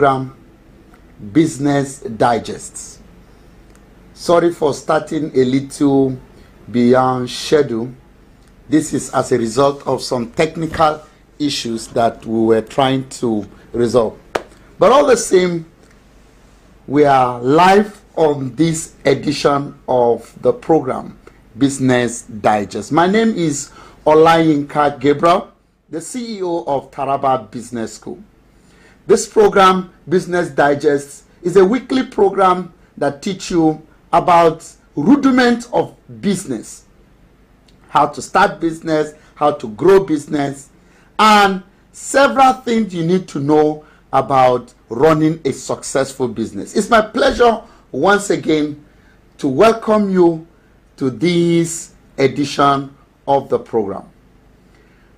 program, Business Digests. Sorry for starting a little beyond schedule. This is as a result of some technical issues that we were trying to resolve. But all the same, we are live on this edition of the program, Business Digest. My name is Olayinka Gabriel, the CEO of Taraba Business School. This program, Business Digest, is a weekly program that teaches you about rudiments of business, how to start business, how to grow business, and several things you need to know about running a successful business. It's my pleasure once again to welcome you to this edition of the program.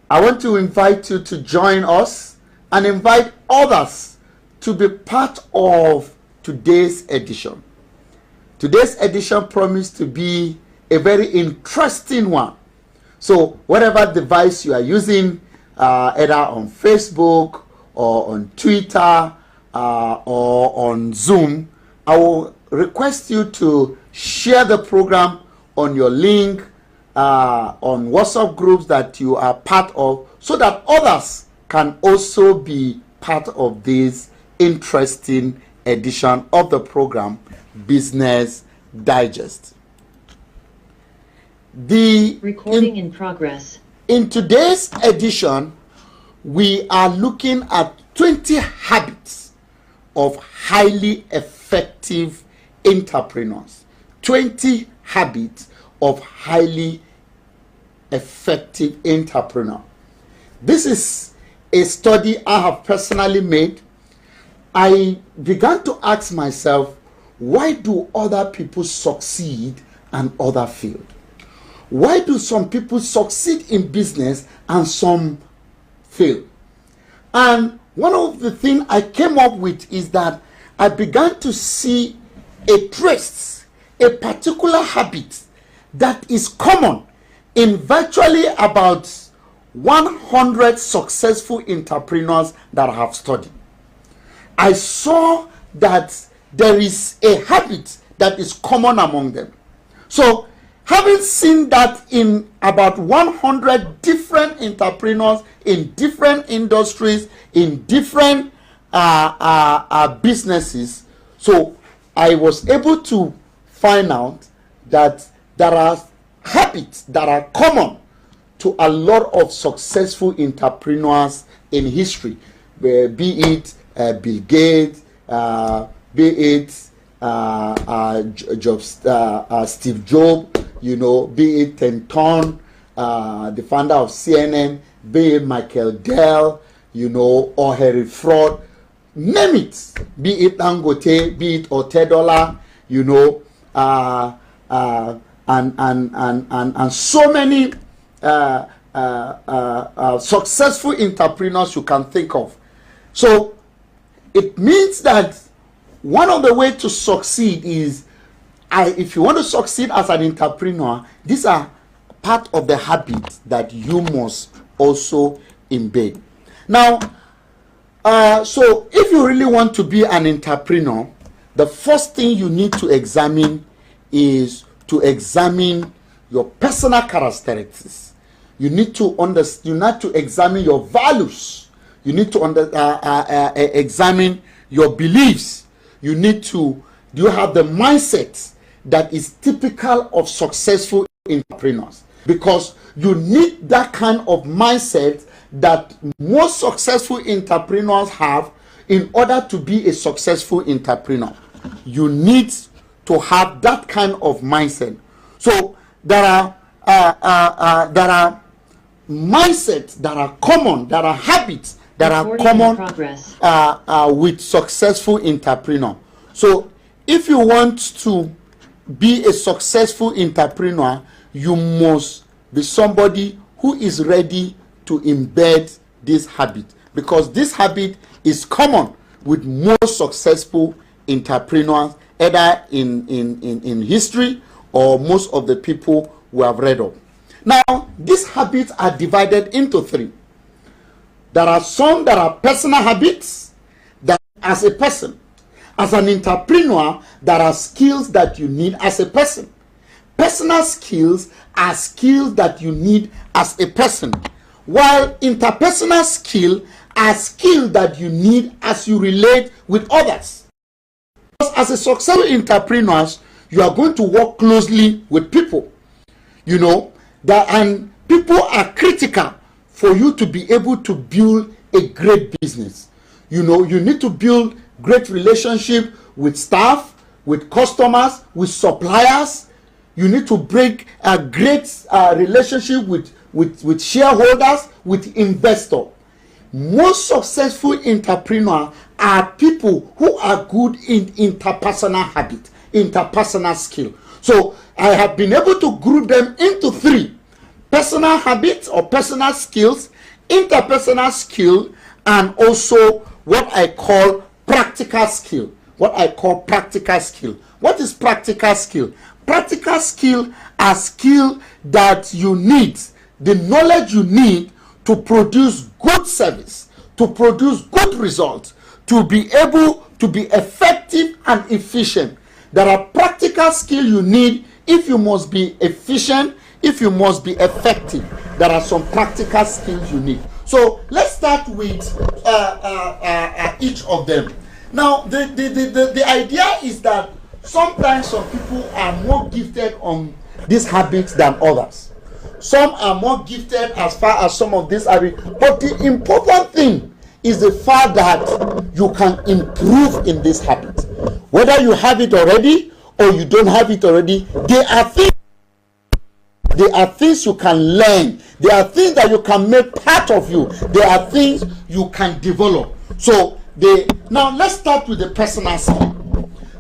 I want to invite you to join us and invite others to be part of today's edition. Today's edition promised to be a very interesting one. So whatever device you are using, either on Facebook or on Twitter or on Zoom, I will request you to share the program on your link, on WhatsApp groups that you are part of, so that others can also be part of this interesting edition of the program, Business Digest. The recording in progress. In today's edition, we are looking at 20 habits of highly effective entrepreneurs. 20 habits of highly effective entrepreneurs. This is a study I have personally made. I began to ask myself, why do other people succeed and others fail? Why do some people succeed in business and some fail? And one of the things I came up with is that I began to see a trace, a particular habit that is common in virtually about 100 successful entrepreneurs that I have studied. I saw that there is a habit that is common among them. So, having seen that in about 100 different entrepreneurs in different industries, in different businesses, so I was able to find out that there are habits that are common to a lot of successful entrepreneurs in history, be it Bill Gates, be it Steve Jobs, be it Tenton, the founder of CNN, be it Michael Dell, or Harry Fraud, name it, be it Dangote, be it Otedola, and so many successful entrepreneurs you can think of. So it means that one of the ways to succeed is, if you want to succeed as an entrepreneur, these are part of the habit that you must also embed. Now, so if you really want to be an entrepreneur, the first thing you need to examine is to examine your personal characteristics. You need to examine your values. You need to examine your beliefs. Do you have the mindset that is typical of successful entrepreneurs? Because you need that kind of mindset that most successful entrepreneurs have in order to be a successful entrepreneur. You need to have that kind of mindset. So there are mindsets that are common, that are habits that are common with successful entrepreneurs. So if you want to be a successful entrepreneur, you must be somebody who is ready to embed this habit, because this habit is common with most successful entrepreneurs, either in history or most of the people we have read of. Now, these habits are divided into three. There are some that are personal habits, that as a person. As an entrepreneur, there are skills that you need as a person. Personal skills are skills that you need as a person, while interpersonal skill are skills that you need as you relate with others. Because as a successful entrepreneur, you are going to work closely with people, and people are critical for you to be able to build a great business. You need to build great relationship with staff, with customers, with suppliers. You need to break a great relationship with shareholders, with investors. Most successful entrepreneurs are people who are good in interpersonal habit, interpersonal skill. So I have been able to group them into three: personal habits or personal skills, interpersonal skill, and also what I call practical skill. What is practical skill? Practical skill are skill that you need, the knowledge you need to produce good service, to produce good results, to be able to be effective and efficient. There are practical skills you need if you must be efficient, if you must be effective. There are some practical skills you need. So let's start with each of them. Now, the idea is that sometimes some people are more gifted on these habits than others. Some are more gifted as far as some of these habits. But the important thing is the fact that you can improve in this habit. Whether you have it already or you don't have it already, there are things you can learn. There are things that you can make part of you. There are things you can develop. So now let's start with the personal skill.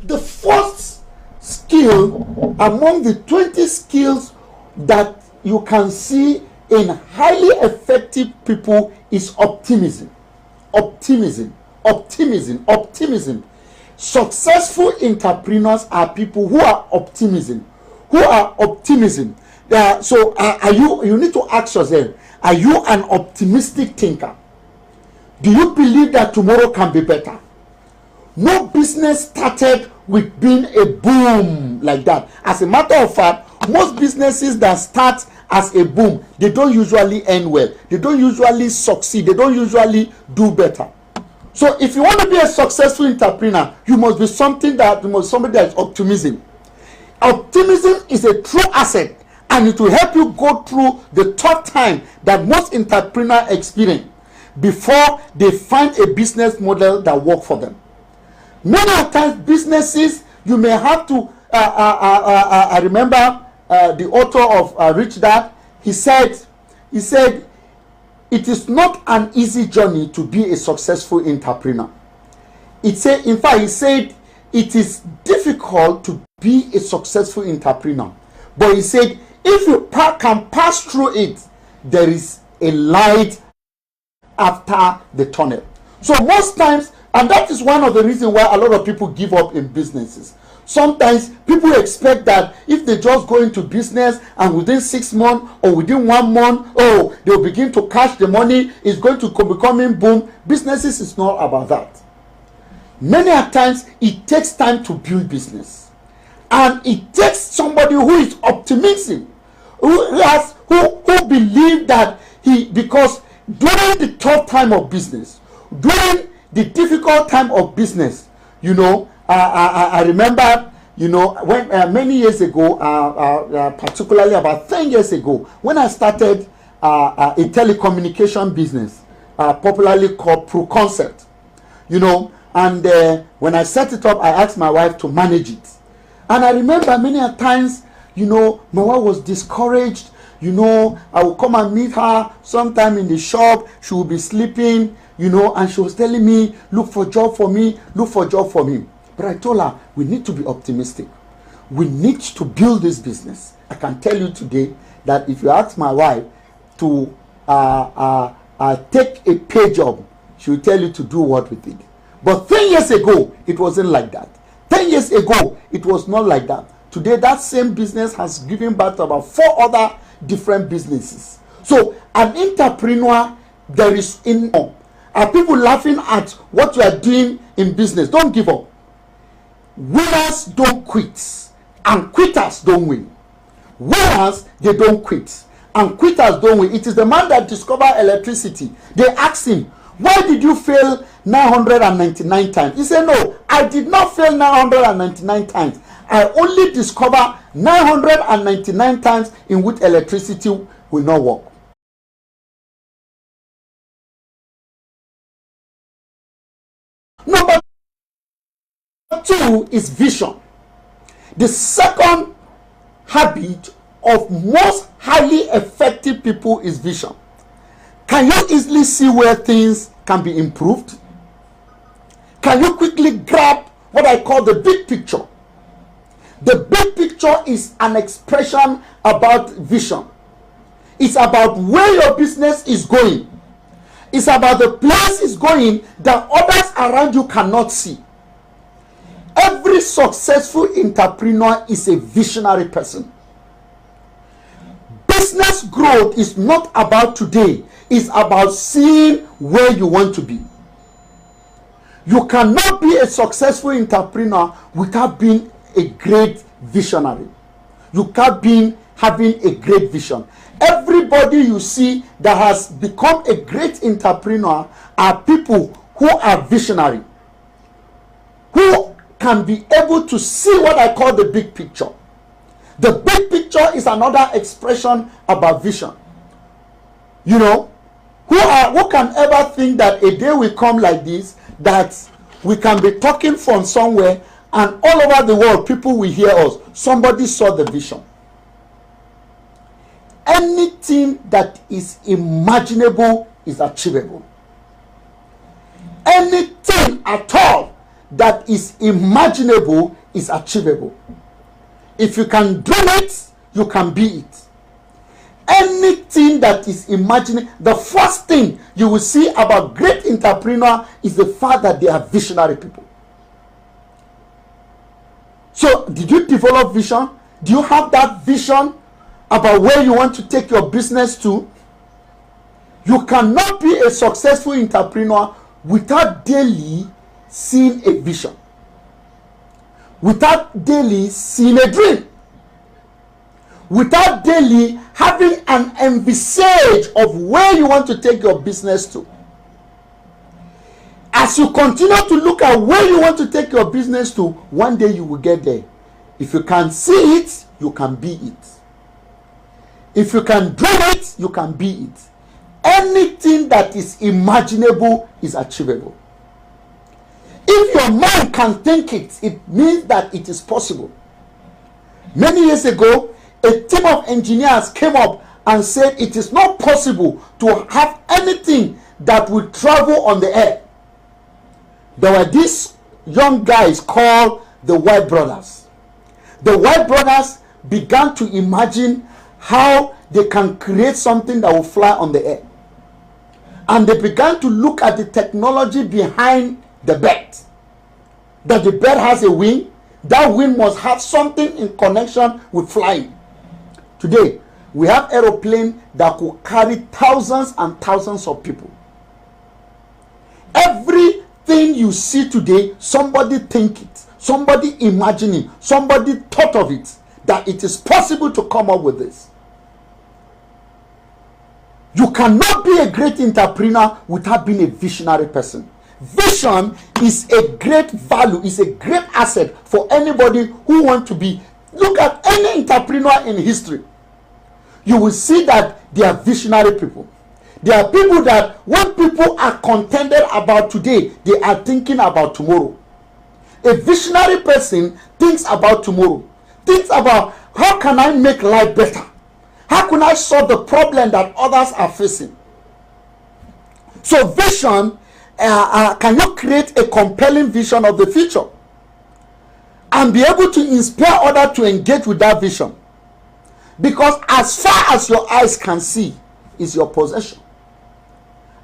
The first skill among the 20 skills that you can see in highly effective people is optimism. Optimism. Successful entrepreneurs are people who are optimism. So you need to ask yourself, are you an optimistic thinker? Do you believe that tomorrow can be better? No business started with being a boom like that. As a matter of fact, most businesses that start as a boom, they don't usually end well. They don't usually succeed. They don't usually do better. So if you want to be a successful entrepreneur, you must be somebody that is optimism. Optimism is a true asset, and it will help you go through the tough time that most entrepreneurs experience before they find a business model that works for them. Many times businesses, you may have to I remember the author of Rich Dad. He said it is not an easy journey to be a successful entrepreneur. He said it is difficult to be a successful entrepreneur, but he said if you can pass through it, there is a light after the tunnel. So most times, and that is one of the reasons why a lot of people give up in businesses. Sometimes people expect that if they just go into business and within 6 months or within 1 month, they'll begin to cash the money, it's going to becoming boom. Businesses is not about that. Many a times it takes time to build business, and it takes somebody who is optimistic, who believe that because during the tough time of business, during the difficult time of business, I remember, when many years ago, particularly about 10 years ago, when I started a telecommunication business, popularly called Pro Concept, and when I set it up, I asked my wife to manage it. And I remember many a times, my wife was discouraged. I would come and meet her sometime in the shop. She would be sleeping, and she was telling me, look for job for me. But I told her, we need to be optimistic. We need to build this business. I can tell you today that if you ask my wife to take a pay job, she will tell you to do what with it. But 10 years ago, it wasn't like that. 10 years ago, it was not like that. Today, that same business has given birth to about 4 other different businesses. So, an entrepreneur, there is income. Are people laughing at what you are doing in business? Don't give up. Winners don't quit, and quitters don't win. Winners, they don't quit, and quitters don't win. It is the man that discovered electricity. They asked him, why did you fail 999 times? He said, no, I did not fail 999 times. I only discovered 999 times in which electricity will not work. Number 2 is vision. The second habit of most highly effective people is vision. Can you easily see where things can be improved? Can you quickly grab what I call the big picture? The big picture is an expression about vision. It's about where your business is going. It's about the place it's going that others around you cannot see. Every successful entrepreneur is a visionary person. Business growth is not about today. It's about seeing where you want to be. You cannot be a successful entrepreneur without being a great visionary. You can't be having a great vision. Everybody you see that has become a great entrepreneur are people who are visionary, who can be able to see what I call the big picture. The big picture is another expression about vision. You know, who can ever think that a day will come like this, that we can be talking from somewhere and all over the world people will hear us? Somebody saw the vision. Anything that is imaginable is achievable. Anything at all that is imaginable is achievable. If you can do it, you can be it. Anything that is imaginable, the first thing you will see about great entrepreneur is the fact that they are visionary people. So, did you develop vision? Do you have that vision about where you want to take your business to? You cannot be a successful entrepreneur without daily seeing a vision, without daily seeing a dream, without daily having an envisage of where you want to take your business to. As you continue to look at where you want to take your business to, one day you will get there. If you can see it, you can be it. If you can do it, you can be it. Anything that is imaginable is achievable. If your mind can think it, it means that it is possible. Many years ago, a team of engineers came up and said it is not possible to have anything that will travel on the air. There were these young guys called the White Brothers. The White Brothers began to imagine how they can create something that will fly on the air. And they began to look at the technology behind the bird. That the bird has a wing, that wing must have something in connection with flying. Today, we have aeroplanes that could carry thousands and thousands of people. Everything you see today, somebody think it, somebody imagine it, somebody thought of it, that it is possible to come up with this. You cannot be a great entrepreneur without being a visionary person. Vision is a great value, is a great asset for anybody who wants to be. Look at any entrepreneur in history. You will see that they are visionary people. They are people that when people are contended about today, they are thinking about tomorrow. A visionary person thinks about tomorrow. Thinks about, how can I make life better? How can I solve the problem that others are facing? So vision, can you create a compelling vision of the future and be able to inspire others to engage with that vision? Because as far as your eyes can see is your possession.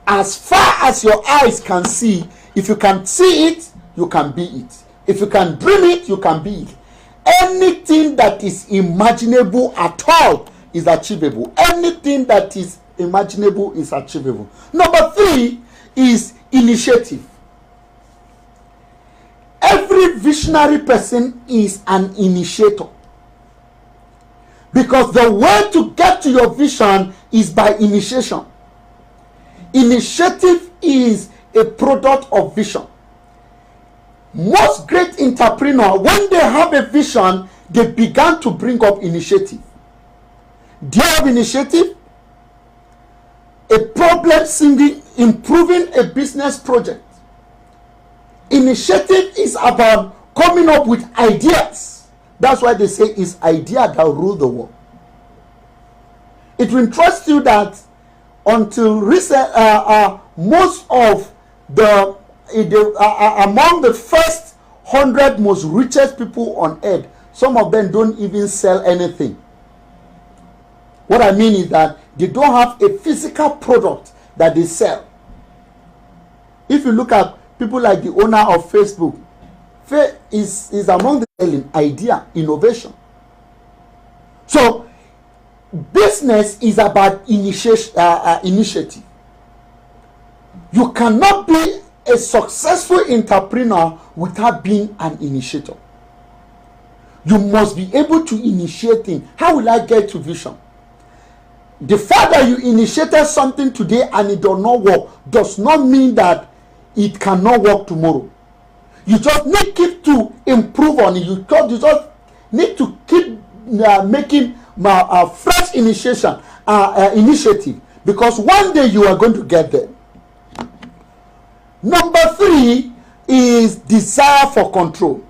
As far as your eyes can see, if you can see it, you can be it. If you can dream it, you can be it. Anything that is imaginable at all is achievable. Anything that is imaginable is achievable. Number 3 is initiative. Every visionary person is an initiator, because the way to get to your vision is by initiation. Initiative is a product of vision. Most great entrepreneurs, when they have a vision, they began to bring up initiative. Do you have initiative? A problem solving, improving a business project. Initiative is about coming up with ideas. That's why they say it's idea that rule the world. It will interest you that until recent, most of the among the first 100 most richest people on earth, some of them don't even sell anything. What I mean is that they don't have a physical product that they sell. If you look at people like the owner of Facebook, is among the selling idea, innovation. So business is about initiative. You cannot be a successful entrepreneur without being an initiator. You must be able to initiate things. How will I get to vision? The fact that you initiated something today and it does not work does not mean that it cannot work tomorrow. You just need to improve on it. You just need to keep making fresh initiative, because one day you are going to get there. Number 3 is desire for control.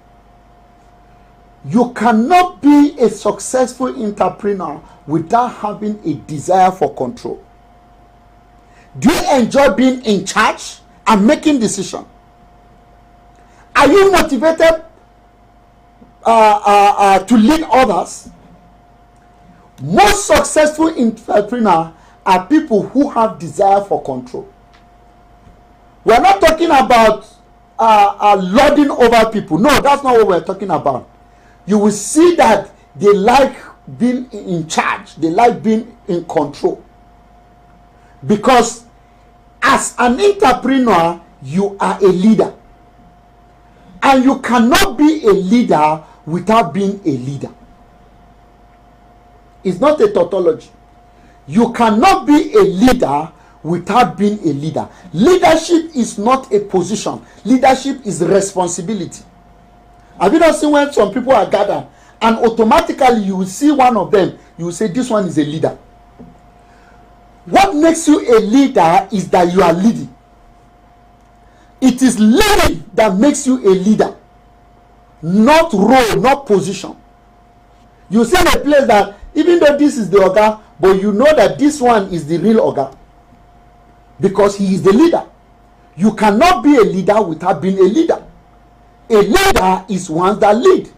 You cannot be a successful entrepreneur without having a desire for control. Do you enjoy being in charge and making decisions? Are you motivated to lead others? Most successful entrepreneurs are people who have desire for control. We are not talking about lording over people. No, that's not what we're talking about. You will see that they like being in charge. They like being in control. Because as an entrepreneur, you are a leader. And you cannot be a leader without being a leader. It's not a tautology. You cannot be a leader without being a leader. Leadership is not a position. Leadership is responsibility. Have you not seen when some people are gathered and automatically you will see one of them, you will say this one is a leader. What makes you a leader is that you are leading. It is leading that makes you a leader, not role, not position. You see in a place that even though this is the Oga, but you know that this one is the real Oga, because he is the leader. You cannot be a leader without being a leader. A leader is one that lead.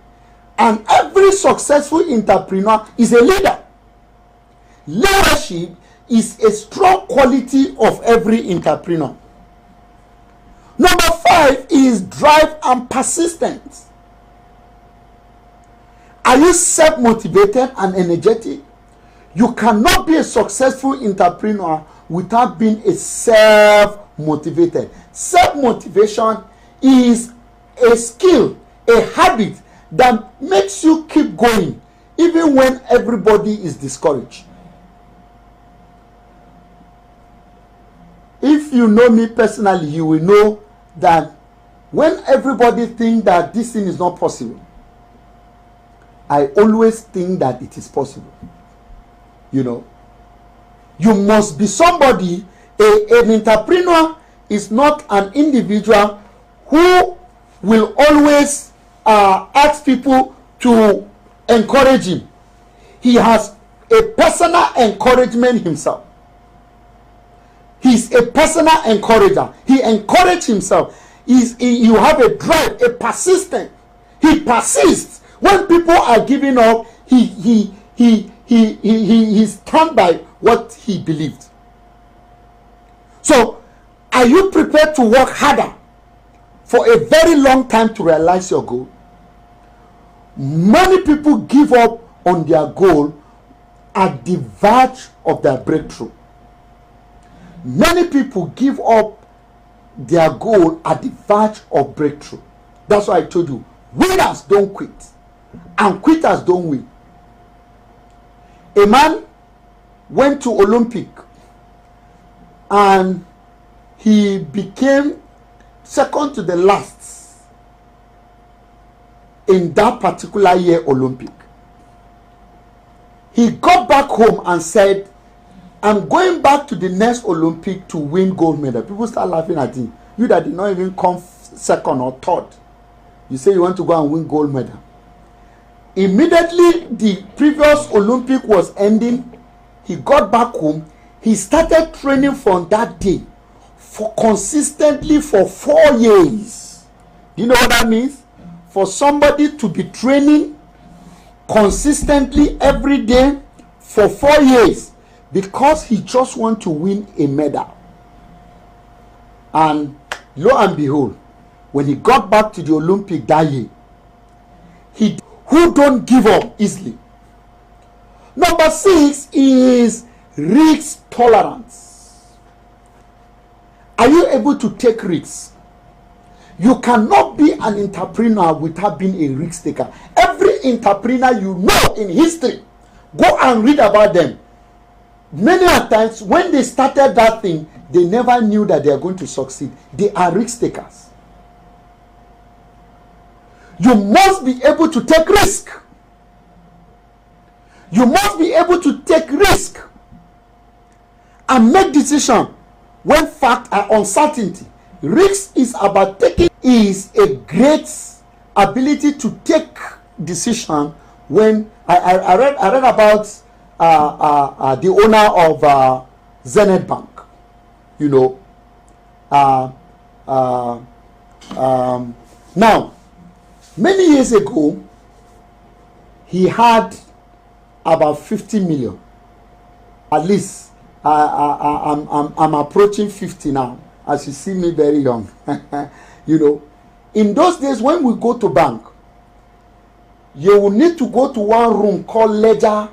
And every successful entrepreneur is a leader. Leadership is a strong quality of every entrepreneur. Number 5 is drive and persistence. Are you self-motivated and energetic? You cannot be a successful entrepreneur without being a self-motivated. Self-motivation is a skill, a habit that makes you keep going even when everybody is discouraged. If you know me personally, you will know that when everybody thinks that this thing is not possible, I always think that it is possible. You know, you must be somebody. An entrepreneur is not an individual who will always ask people to encourage him. He has a personal encouragement himself. He's a personal encourager. He encourages himself. You have a drive, a persistence. He persists. When people are giving up, he stand by what he believed. So, are you prepared to work harder for a very long time to realize your goal? Many people give up on their goal at the verge of their breakthrough. Many people give up their goal at the verge of breakthrough. That's why I told you, winners don't quit and quitters don't win. A man went to Olympic and he became second to the last in that particular year Olympic. He got back home and said, I'm going back to the next Olympic to win gold medal. People start laughing at him. You that did not even come second or third, you say you want to go and win gold medal. Immediately the previous Olympic was ending, he got back home. He started training from that day for consistently for 4 years. Do you know what that means? For somebody to be training consistently every day for 4 years because he just want to win a medal. And lo and behold, when he got back to the Olympic that year, who don't give up easily. Number 6 is risk tolerance. Are you able to take risks? You cannot be an entrepreneur without being a risk taker. Every entrepreneur you know in history, go and read about them. Many a times when they started that thing, they never knew that they are going to succeed. They are risk takers. You must be able to take risk. You must be able to take risk and make decisions when facts are uncertainty. Risk is about taking, is a great ability to take decision. When I read about the owner of Zenith Bank, you know, now many years ago he had about 50 million. At least I'm approaching 50 now, as you see me very young. You know, in those days when we go to bank, you will need to go to one room called ledger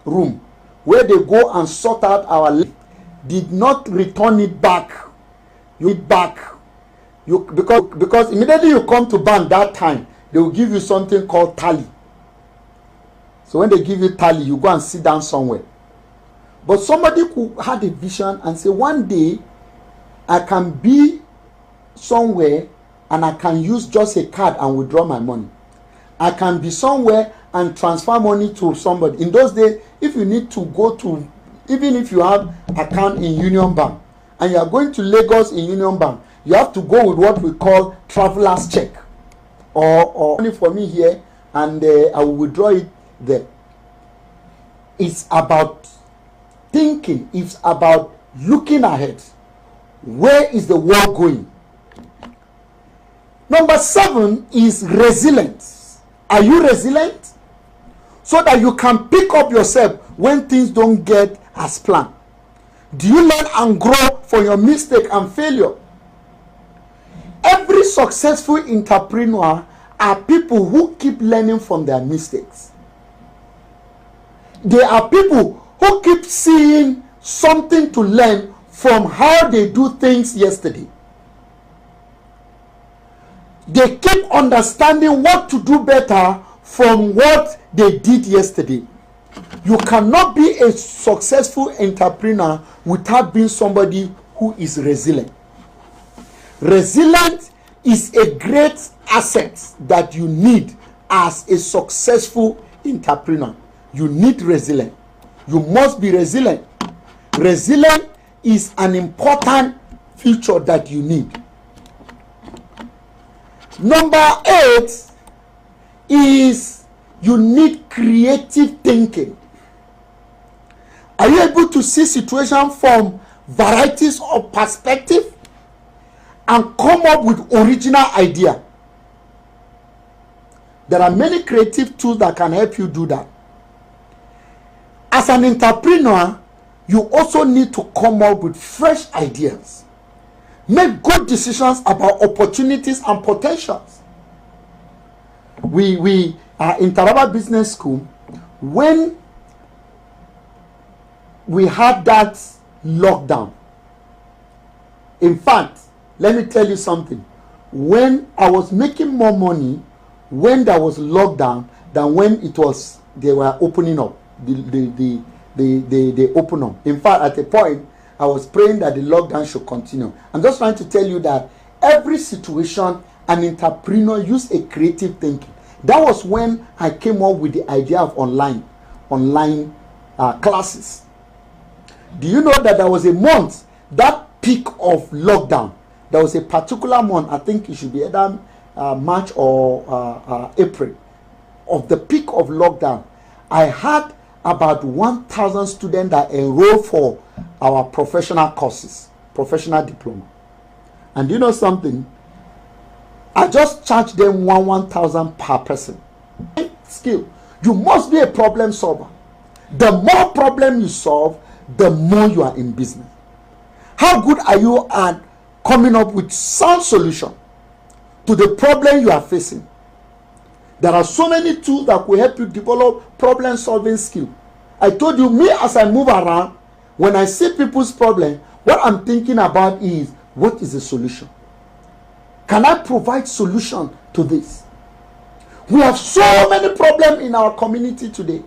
room, where they go and sort out our did not return it back. Because immediately you come to bank that time, they will give you something called tally. So when they give you tally, you go and sit down somewhere. But somebody who had a vision and say, one day I can be somewhere and I can use just a card and withdraw my money. I can be somewhere and transfer money to somebody. In those days, if you need to go to, even if you have account in Union Bank and you are going to Lagos in Union Bank, you have to go with what we call traveler's check, or money for me here, and I will withdraw it there. It's about thinking. It's about looking ahead. Where is the world going? Number 7 is resilience. Are you resilient? So that you can pick up yourself when things don't get as planned. Do you learn and grow from your mistake and failure? Every successful entrepreneur are people who keep learning from their mistakes. They are people who keep seeing something to learn from how they do things yesterday. They keep understanding what to do better from what they did yesterday. You cannot be a successful entrepreneur without being somebody who is resilient. Resilience is a great asset that you need as a successful entrepreneur. You need resilience. You must be resilient. Resilience is an important feature that you need. Number 8 is you need creative thinking. Are you able to see situations from varieties of perspective and come up with original idea? There are many creative tools that can help you do that. As an entrepreneur, you also need to come up with fresh ideas. Make good decisions about opportunities and potentials. We are in Taraba Business School. When we had that lockdown, in fact, let me tell you something. When I was making more money when there was lockdown than when they were opening up. They open up. In fact, at a point, I was praying that the lockdown should continue. I'm just trying to tell you that every situation, an entrepreneur use a creative thinking. That was when I came up with the idea of online classes. Do you know that there was a month, that peak of lockdown, there was a particular month, I think it should be either March or April, of the peak of lockdown. I had about 1,000 students that enrolled for our professional courses, professional diploma. And you know something? I just charged them 1,000 per person. Skill. You must be a problem solver. The more problem you solve, the more you are in business. How good are you at coming up with sound solution to the problem you are facing? There are so many tools that will help you develop problem solving skill. I told you, me as I move around, when I see people's problem, what I'm thinking about is, what is the solution? Can I provide solution to this? We have so many problems in our community today.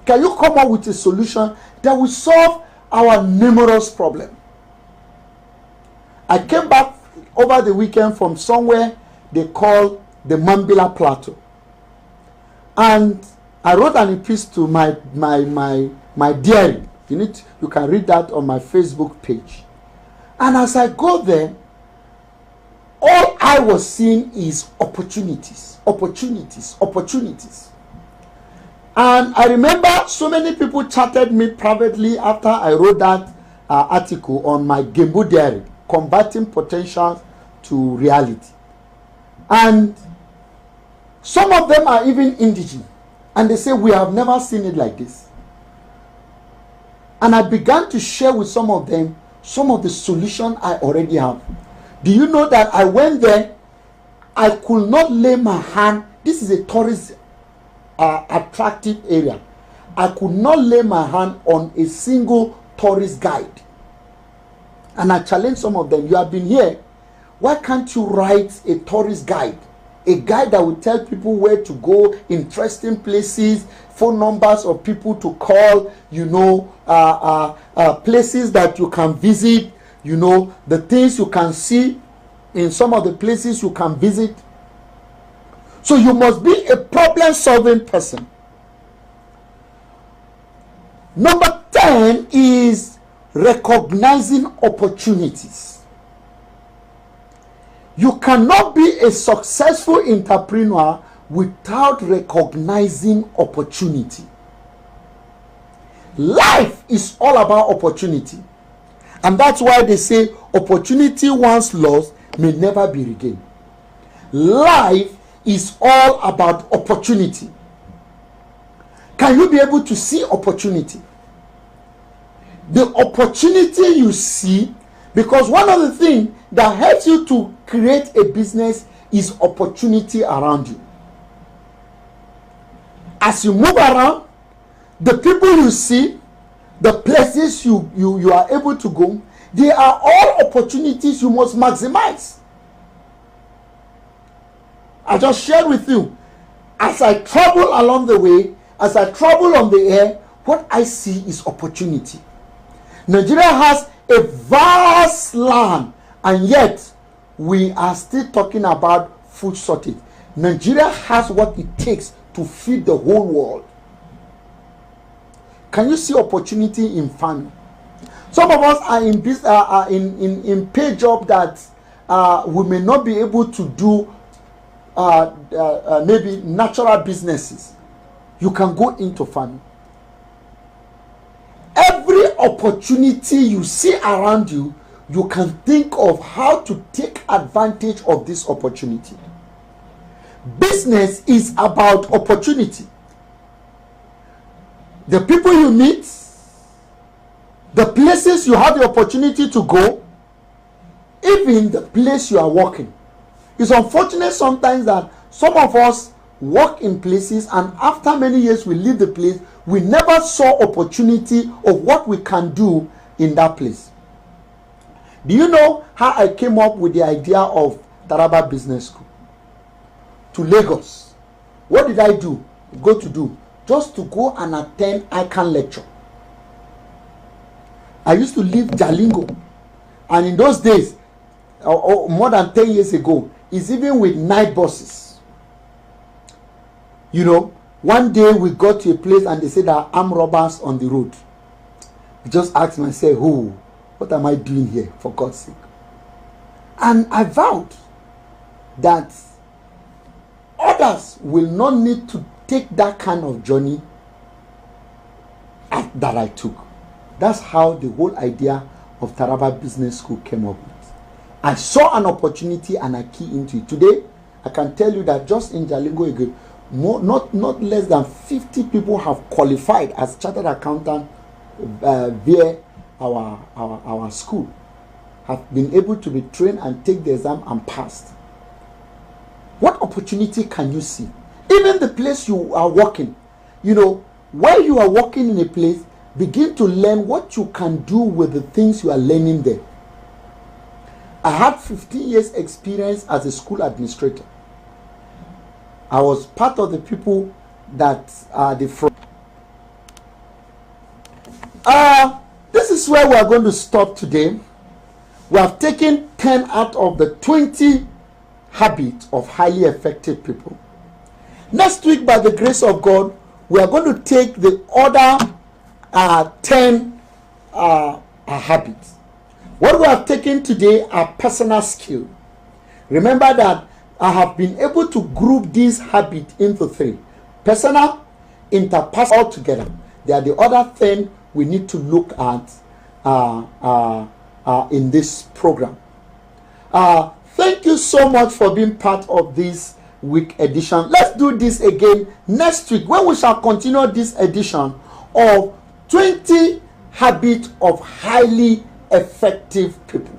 Can you come up with a solution that will solve our numerous problems? I came back over the weekend from somewhere they call the Mambila Plateau. And I wrote an epistle to my diary. You can read that on my Facebook page. And as I go there, all I was seeing is opportunities. And I remember so many people chatted me privately after I wrote that article on my Gembu diary, Converting Potential to Reality. And some of them are even indigenous. And they say, we have never seen it like this. And I began to share with some of them some of the solution I already have. Do you know that I went there, I could not lay my hand. This is a tourist attractive area. I could not lay my hand on a single tourist guide. And I challenged some of them. You have been here. Why can't you write a tourist guide? A guide that will tell people where to go, interesting places, phone numbers of people to call, places that you can visit, the things you can see in some of the places you can visit. So you must be a problem-solving person. Number 10 is recognizing opportunities. You cannot be a successful entrepreneur without recognizing opportunity. Life is all about opportunity. And that's why they say opportunity once lost may never be regained. Life is all about opportunity. Can you be able to see opportunity? The opportunity you see, because one of the things that helps you to create a business is opportunity around you. As you move around, the people you see, the places you are able to go, they are all opportunities you must maximize. I just shared with you, as I travel along the way, as I travel on the air, what I see is opportunity. Nigeria has a vast land, and yet we are still talking about food shortage. Nigeria has what it takes to feed the whole world. Can you see opportunity in farming? Some of us are in this in pay job that we may not be able to do maybe natural businesses. You can go into farming. Every opportunity you see around you, you can think of how to take advantage of this opportunity. Business is about opportunity. The people you meet, the places you have the opportunity to go, even the place you are working. It's unfortunate sometimes that some of us work in places and after many years we leave the place, we never saw opportunity of what we can do in that place. Do you know how I came up with the idea of Taraba Business School? To Lagos. What did I do? Just to go and attend ICANN lecture. I used to live Jalingo. And in those days, more than 10 years ago, it's even with night buses. You know, one day we got to a place and they said there are armed robbers on the road. I just asked myself, oh, what am I doing here, for God's sake? And I vowed that others will not need to take that kind of journey that I took. That's how the whole idea of Taraba Business School came up with. I saw an opportunity and I keyed into it. Today, I can tell you that just in Jalingo again, not less than 50 people have qualified as chartered accountant via our school, have been able to be trained and take the exam and passed. What opportunity can you see? Even the place you are working, you know, while you are working in a place, begin to learn what you can do with the things you are learning there. I had 15 years experience as a school administrator. I was part of the people that are the front. This is where we are going to stop today. We have taken 10 out of the 20 habits of highly effective people. Next week, by the grace of God, we are going to take the other 10 habits. What we have taken today are personal skills. Remember that I have been able to group these habits into 3. Personal, interpersonal, all together. They are the other thing we need to look at in this program. Thank you so much for being part of this week edition. Let's do this again next week, when we shall continue this edition of 20 habits of highly effective people.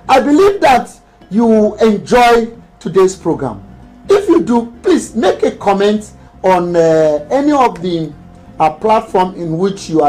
I believe that you enjoy today's program. If you do, please make a comment on any of the platform in which you are